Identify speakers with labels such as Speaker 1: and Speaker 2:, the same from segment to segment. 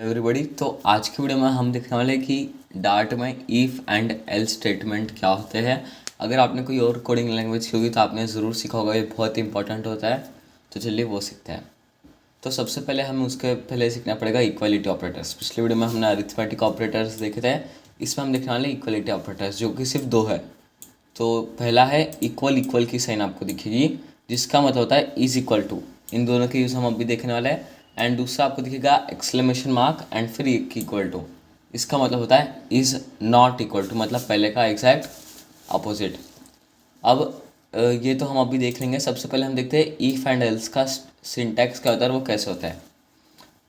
Speaker 1: Everybody, तो आज की वीडियो में हम देखने वाले हैं कि डार्ट में इफ़ एंड एल्स स्टेटमेंट क्या होते हैं। अगर आपने कोई और कोडिंग लैंग्वेज की होगी तो आपने ज़रूर सीखा होगा, ये बहुत इंपॉर्टेंट होता है। तो चलिए वो सीखते हैं। तो सबसे पहले हमें उसके पहले सीखना पड़ेगा इक्वालिटी ऑपरेटर्स। पिछली वीडियो में हमने अरिथमेटिक ऑपरेटर्स देखे थे, इसमें हम देखने वाले इक्वालिटी ऑपरेटर्स जो कि सिर्फ दो है। तो पहला है इक्वल, इक्वल की साइन आपको दिखेगी जिसका मतलब होता है इज इक्वल टू। इन दोनों के यूज़ हम अभी देखने वाले हैं। एंड दूसरा आपको दिखेगा एक्सक्लेमेशन मार्क एंड फिर इक्वल टू। इसका मतलब होता है इज़ नॉट इक्वल टू, मतलब पहले का एग्जैक्ट अपोजिट। अब ये तो हम अभी देख लेंगे। सबसे पहले हम देखते हैं इफ़ एंड एल्स का सिंटैक्स क्या होता है, वो कैसे होता है।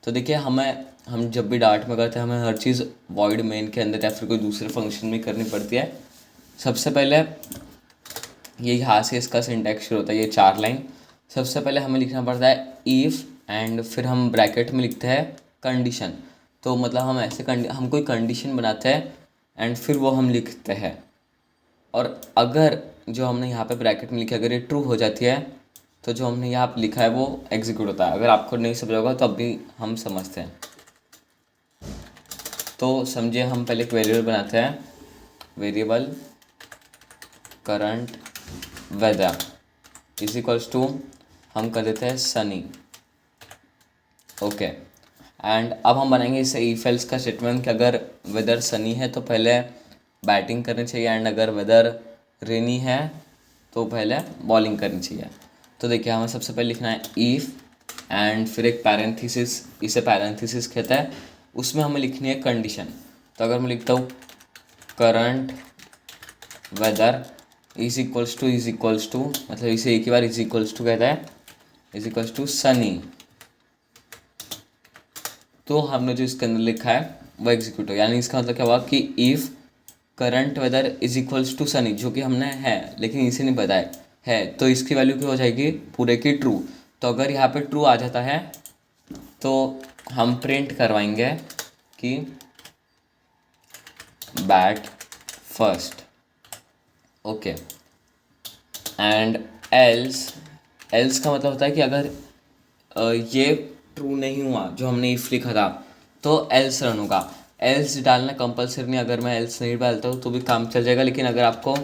Speaker 1: तो देखिए, हम जब भी डार्ट में करते हैं हमें हर चीज़ वॉइड मेन के अंदर या फिर कोई दूसरे फंक्शन में करनी पड़ती है। सबसे पहले ये यहाँ से इसका सिंटैक्स शुरू होता है, ये 4 लाइन। सबसे पहले हमें लिखना पड़ता है इफ़ एंड फिर हम ब्रैकेट में लिखते हैं कंडीशन। तो मतलब हम ऐसे हम कोई कंडीशन बनाते हैं एंड फिर वो हम लिखते हैं। और अगर जो हमने यहाँ पे ब्रैकेट में लिखा अगर ये ट्रू हो जाती है तो जो हमने यहाँ पे लिखा है वो एग्जीक्यूट होता है। अगर आपको नहीं समझ होगा तो अभी हम समझते हैं। तो समझिए, हम पहले एक वेरिएबल बनाते हैं, variable current weather is equals to, हम कर देते हैं सनी। ओके। एंड अब हम बनाएंगे इसे इफ एल्स का स्टेटमेंट कि अगर वेदर सनी है तो पहले बैटिंग करनी चाहिए एंड अगर वेदर रेनी है तो पहले बॉलिंग करनी चाहिए। तो देखिए, हमें सबसे पहले लिखना है इफ़ एंड फिर एक पैरेंथेसिस, इसे पैरेंथेसिस कहता है, उसमें हमें लिखनी है कंडीशन। तो अगर मैं लिखता हूँ current weather is equals to मतलब इसे एक ही बार इज इक्वल्स टू कहता है, इज इक्वल्स टू सनी। तो हमने जो इसके अंदर लिखा है वो एग्जीक्यूट हो, यानी इसका मतलब क्या हुआ कि if current weather is equals to sunny, जो कि हमने है लेकिन इसे नहीं बताया है, तो इसकी वैल्यू क्या हो जाएगी पूरे की ट्रू। तो अगर यहाँ पे ट्रू आ जाता है तो हम प्रिंट करवाएंगे कि bat first. Okay. And else का मतलब होता है कि अगर ये ट्रू नहीं हुआ जो हमने इफ़ लिखा था तो एल्स रन होगा। एल्स डालना कंपलसरी नहीं, अगर मैं एल्स नहीं डालता हूँ तो भी काम चल जाएगा, लेकिन अगर आपको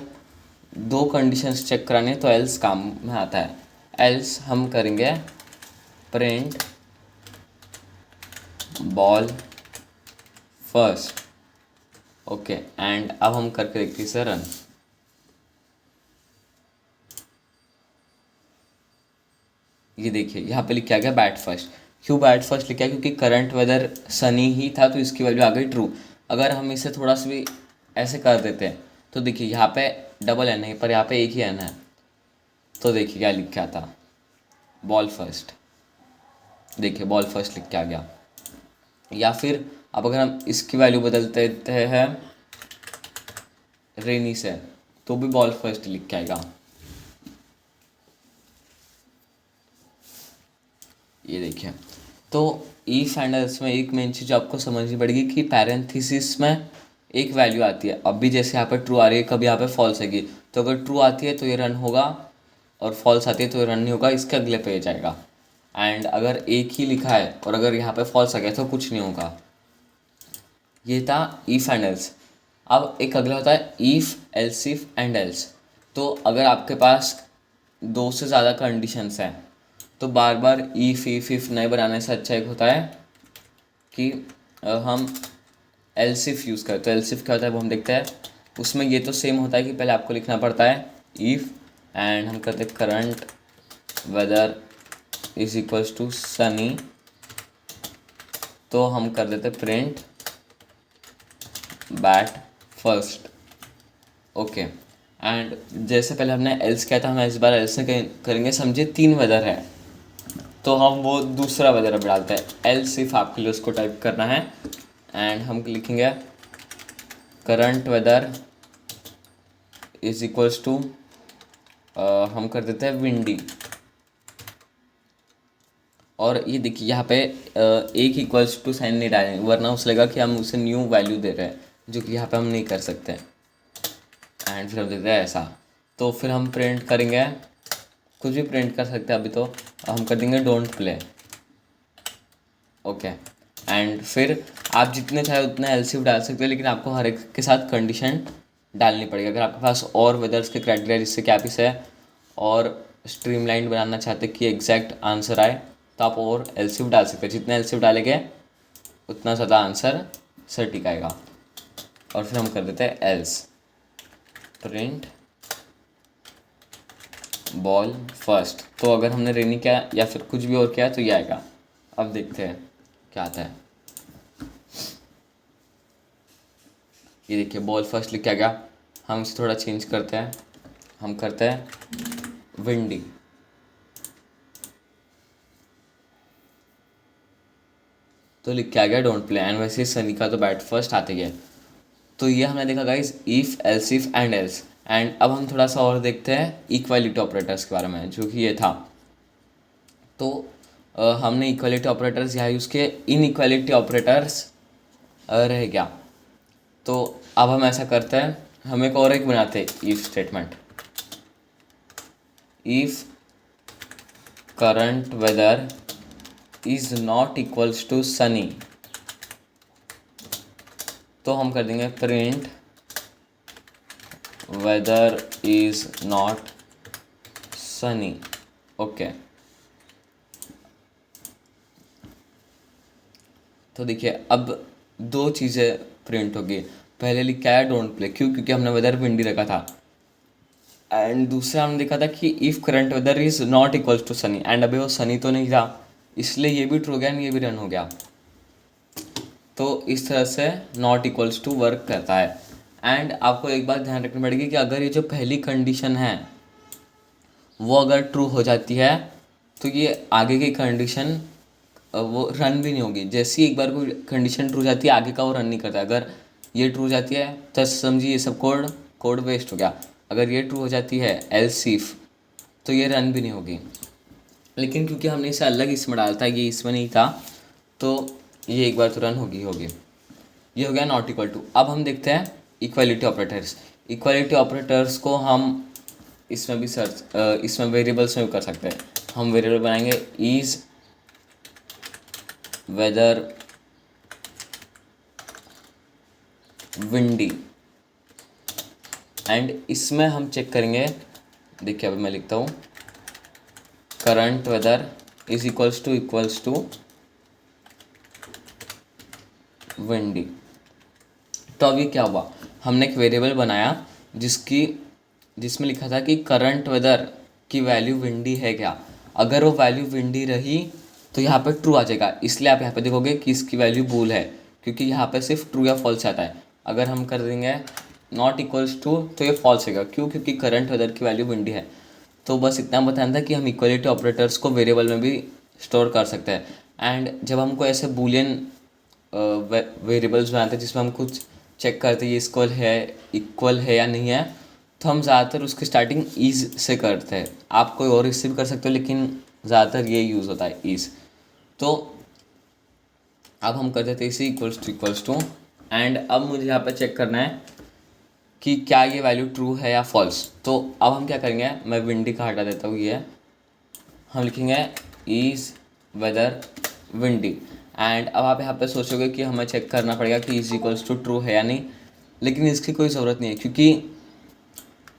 Speaker 1: दो कंडीशंस चेक कराने तो एल्स काम में आता है। एल्स हम करेंगे print ball first. Okay. And अब हम करके देखते हैं रन। ये देखिए, यहाँ पे लिखा गया बैट फर्स्ट। क्यों बैट फर्स्ट लिखा है? क्योंकि करंट वेदर सनी ही था तो इसकी वैल्यू आ गई ट्रू। अगर हम इसे थोड़ा सा भी ऐसे कर देते हैं तो देखिए यहाँ पे डबल एन है पर यहाँ पे एक ही एन है, तो देखिए क्या लिख के आता, बॉल फर्स्ट। देखिए बॉल फर्स्ट लिख के आ गया। या फिर अब अगर हम इसकी वैल्यू बदल देते हैं रेनी से तो भी बॉल फर्स्ट लिख के आएगा। ये देखिए, तो इफ एंड एल्स में एक मेन चीज़ आपको समझनी पड़ेगी कि पैरेंथेसिस में एक वैल्यू आती है। अभी जैसे यहाँ पे ट्रू आ रही है, कभी यहाँ पे फॉल्स आएगी, तो अगर ट्रू आती है तो ये रन होगा और फॉल्स आती है तो ये रन नहीं होगा, इसके अगले पेज आएगा। एंड अगर एक ही लिखा है और अगर यहाँ पे फॉल्स आ गया तो कुछ नहीं होगा। ये था इफ एंड एल्स। अब एक अगला होता है if else if and else. तो अगर आपके पास दो से ज़्यादा कंडीशंस हैं तो बार बार इफ नहीं बनाने से अच्छा एक होता है कि हम एल्सिफ यूज़ करें। तो एल्सिफ क्या होता है वो हम देखते हैं। उसमें ये तो सेम होता है कि पहले आपको लिखना पड़ता है इफ़ एंड हम करते हैं current weather is equals to sunny. तो हम कर देते print bat first. Okay. And जैसे पहले हमने एल्स किया था, हम इस बार एल्स से करेंगे। समझिए 3 वेदर है तो हम वो दूसरा वेदर अब डालते हैं। एल्स इफ आपके लिए उसको टाइप करना है एंड हम लिखेंगे current weather is equals to, हम कर देते हैं विंडी। और ये देखिए यहाँ पे एक इक्वल्स टू साइन नहीं डालेंगे वरना उसे लगा कि हम उसे न्यू वैल्यू दे रहे हैं, जो कि यहाँ पे हम नहीं कर सकते। एंड फिर हम देते हैं ऐसा। तो फिर हम प्रिंट करेंगे, कुछ भी प्रिंट कर सकते हैं। अभी तो हम कर देंगे डोंट प्ले। ओके। एंड फिर आप जितने चाहे उतना एलसीएफ डाल सकते हो, लेकिन आपको हर एक के साथ कंडीशन डालनी पड़ेगी। अगर आपके पास और वेदर्स के क्राइटेरिया जिससे कि आप इसे और स्ट्रीमलाइन बनाना चाहते कि एग्जैक्ट आंसर आए, तो आप और एलसीएफ डाल सकते हैं। जितने एलसीएफ डालेंगे उतना ज़्यादा आंसर सटीक आएगा। और फिर हम कर देते हैं एल्स, प्रिंट बॉल फर्स्ट। तो अगर हमने रेनी किया या फिर कुछ भी और किया तो ये आएगा। अब देखते हैं क्या आता है। ये देखिए बॉल फर्स्ट लिख के आ गया। हम इसे थोड़ा चेंज करते हैं, हम करते हैं विंडी। तो लिख के आ गया डोंट प्ले। एंड वैसे सनी का तो बैट फर्स्ट आते ही है। तो ये हमने देखा guys if else if and else. And अब हम थोड़ा सा और देखते हैं इक्वालिटी ऑपरेटर्स के बारे में, जो कि ये था। तो हमने इक्वालिटी ऑपरेटर्स यहाँ यूज़ किए, इन इक्वालिटी ऑपरेटर्स रह गया। तो अब हम ऐसा करते हैं, हम एक और एक बनाते हैं if statement. If current weather is not equals to sunny, तो हम कर देंगे print weather is not sunny. Okay, तो देखिए अब दो चीज़ें प्रिंट होगी। पहले लिख के आया डोंट प्ले, क्यों? क्योंकि हमने वेदर विंडी रखा था। एंड दूसरा हमने देखा था कि if current weather is not equals to sunny. And अभी वो सनी तो नहीं था, इसलिए ये भी ट्रू हो गया एंड ये भी रन हो गया। तो इस तरह से नॉट इक्वल्स टू वर्क करता है। एंड आपको एक बात ध्यान रखनी पड़ेगी कि अगर ये जो पहली कंडीशन है वो अगर ट्रू हो जाती है तो ये आगे की कंडीशन वो रन भी नहीं होगी। जैसे ही एक बार कोई कंडीशन ट्रू जाती है आगे का वो रन नहीं करता। अगर ये ट्रू जाती है तो समझिए ये सब कोड वेस्ट हो गया। अगर ये ट्रू हो जाती है एल्स इफ, तो ये रन भी नहीं होगी। लेकिन क्योंकि हमने इसे अलग इसमें डाला था, ये इसमें नहीं था, तो ये एक बार तो रन होगी। ये हो गया नॉट इक्वल टू। अब हम देखते हैं इक्वालिटी ऑपरेटर्स। इक्वालिटी ऑपरेटर्स को हम इसमें भी इसमें वेरिएबल्स में भी कर सकते हैं। हम वेरिएबल बनाएंगे इज़ वेदर विंडी। एंड इसमें हम चेक करेंगे, देखिए अभी मैं लिखता हूँ current weather is equals to windy. तो अभी क्या हुआ, हमने एक वेरिएबल बनाया जिसमें लिखा था कि करंट वेदर की वैल्यू विंडी है क्या। अगर वो वैल्यू विंडी रही तो यहाँ पे ट्रू आ जाएगा। इसलिए आप यहाँ पे देखोगे कि इसकी वैल्यू बूल है, क्योंकि यहाँ पे सिर्फ ट्रू या फॉल्स आता है। अगर हम कर देंगे नॉट इक्वल्स टू तो ये फॉल्स होगा। क्यों? क्योंकि करंट वेदर की वैल्यू विंडी है। तो बस इतना बताना था कि हम इक्वलिटी ऑपरेटर्स को वेरिएबल में भी स्टोर कर सकते हैं। एंड जब हमको ऐसे बूलियन वेरिएबल्स बनाते हैं जिसमें हम कुछ चेक करते हैं ये इक्वल है या नहीं है, तो हम ज़्यादातर उसकी स्टार्टिंग ईज़ से करते हैं। आप कोई और इससे भी कर सकते हो, लेकिन ज़्यादातर ये यूज़ होता है ईज़। तो अब हम कर देते हैं इसे इक्वल्स टू। एंड अब मुझे यहाँ पर चेक करना है कि क्या ये वैल्यू ट्रू है या फॉल्स। तो अब हम क्या करेंगे, मैं विंडी का हटा देता हूँ, ये हम लिखेंगे इज़ वेदर विंडी। एंड अब आप यहाँ पे सोचोगे कि हमें चेक करना पड़ेगा कि इज इक्वल्स टू ट्रू है या नहीं, लेकिन इसकी कोई ज़रूरत नहीं है, क्योंकि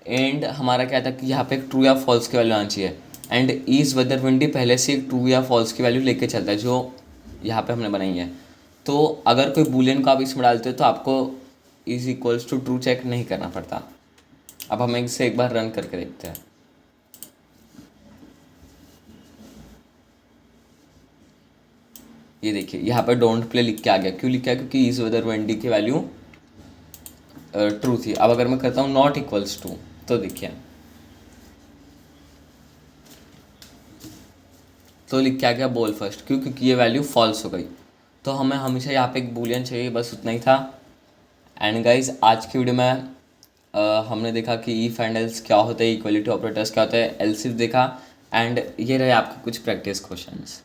Speaker 1: एंड हमारा क्या था कि यहाँ पे एक ट्रू या फॉल्स की वैल्यू आनी चाहिए। एंड इज़ वेदर विंडी पहले से एक ट्रू या फॉल्स की वैल्यू लेके चलता है, जो यहाँ पे हमने बनाई है। तो अगर कोई बूलियन को आप इसमें डालते हो तो आपको is equals to true check नहीं करना पड़ता। अब हम इसे एक बार रन करके देखते हैं। ये देखिए यहाँ पर डोंट प्ले लिख के आ गया। क्यों लिख के आया? क्योंकि इज वेदर विंडी की वैल्यू ट्रू थी। अब अगर मैं करता हूँ नॉट इक्वल्स टू, तो देखिए तो लिख के आ गया बॉल फर्स्ट। क्यों? क्योंकि ये वैल्यू फॉल्स हो गई। तो हमें हमेशा यहाँ पे एक बूलियन चाहिए, बस उतना ही था। एंड गाइज आज की वीडियो में हमने देखा कि ईफ एंड एल्स क्या होता है, इक्वलिटी ऑपरेटर्स क्या होता है, एल्स इफ देखा। एंड ये रहे आपके कुछ प्रैक्टिस क्वेश्चंस।